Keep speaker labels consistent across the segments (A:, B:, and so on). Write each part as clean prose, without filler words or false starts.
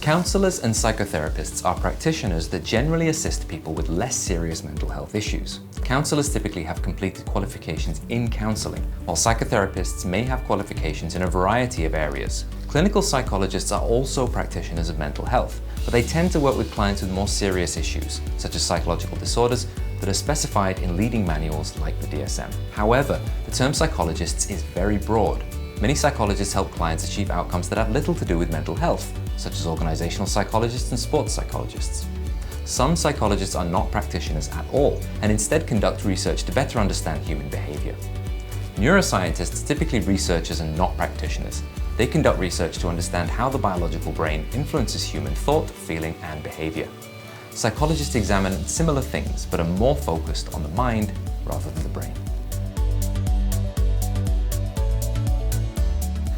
A: Counsellors and psychotherapists are practitioners that generally assist people with less serious mental health issues. Counsellors typically have completed qualifications in counselling, while psychotherapists may have qualifications in a variety of areas. Clinical psychologists are also practitioners of mental health, but they tend to work with clients with more serious issues, such as psychological disorders, that are specified in leading manuals like the DSM. However, the term psychologists is very broad. Many psychologists help clients achieve outcomes that have little to do with mental health, such as organizational psychologists and sports psychologists. Some psychologists are not practitioners at all, and instead conduct research to better understand human behavior. Neuroscientists, typically researchers and not practitioners, they conduct research to understand how the biological brain influences human thought, feeling, and behavior. Psychologists examine similar things, but are more focused on the mind rather than the brain.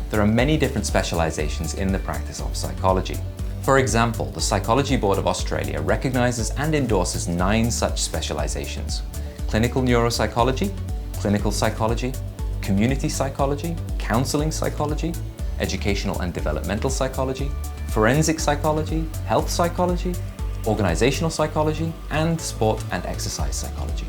A: There are many different specializations in the practice of psychology. For example, the Psychology Board of Australia recognizes and endorses 9 such specializations: clinical neuropsychology, clinical psychology, community psychology, counseling psychology, educational and developmental psychology, forensic psychology, health psychology, organizational psychology, and sport and exercise psychology.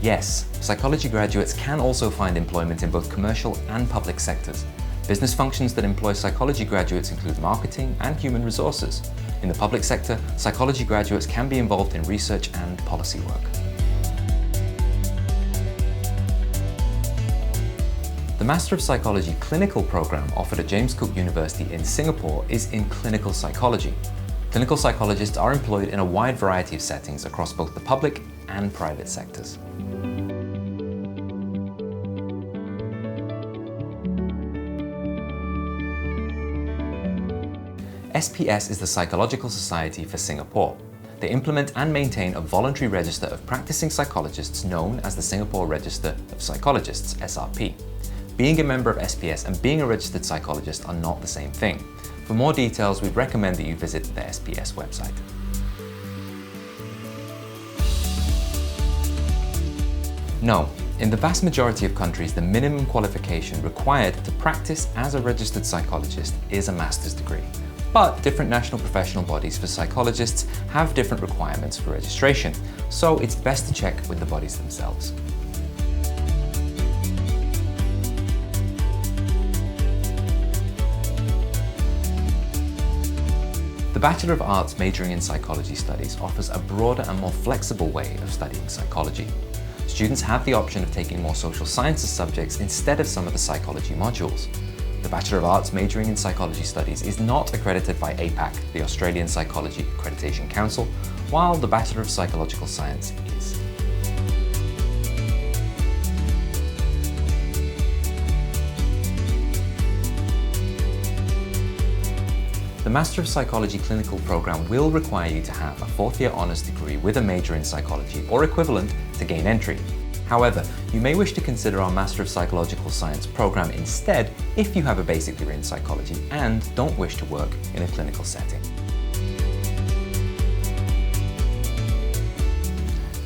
A: Yes, psychology graduates can also find employment in both commercial and public sectors. Business functions that employ psychology graduates include marketing and human resources. In the public sector, psychology graduates can be involved in research and policy work. The Master of Psychology clinical program offered at James Cook University in Singapore is in clinical psychology. Clinical psychologists are employed in a wide variety of settings across both the public and private sectors. SPS is the Psychological Society for Singapore. They implement and maintain a voluntary register of practicing psychologists known as the Singapore Register of Psychologists, SRP. Being a member of SPS and being a registered psychologist are not the same thing. For more details, we'd recommend that you visit the SPS website. No, in the vast majority of countries, the minimum qualification required to practice as a registered psychologist is a master's degree. But different national professional bodies for psychologists have different requirements for registration, so it's best to check with the bodies themselves. The Bachelor of Arts majoring in Psychology Studies offers a broader and more flexible way of studying psychology. Students have the option of taking more social sciences subjects instead of some of the psychology modules. The Bachelor of Arts majoring in Psychology Studies is not accredited by APAC, the Australian Psychology Accreditation Council, while the Bachelor of Psychological Science is. The Master of Psychology clinical program will require you to have a 4th-year honours degree with a major in psychology or equivalent to gain entry. However, you may wish to consider our Master of Psychological Science program instead if you have a basic degree in psychology and don't wish to work in a clinical setting.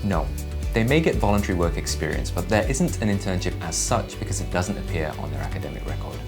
A: No, they may get voluntary work experience, but there isn't an internship as such because it doesn't appear on their academic record.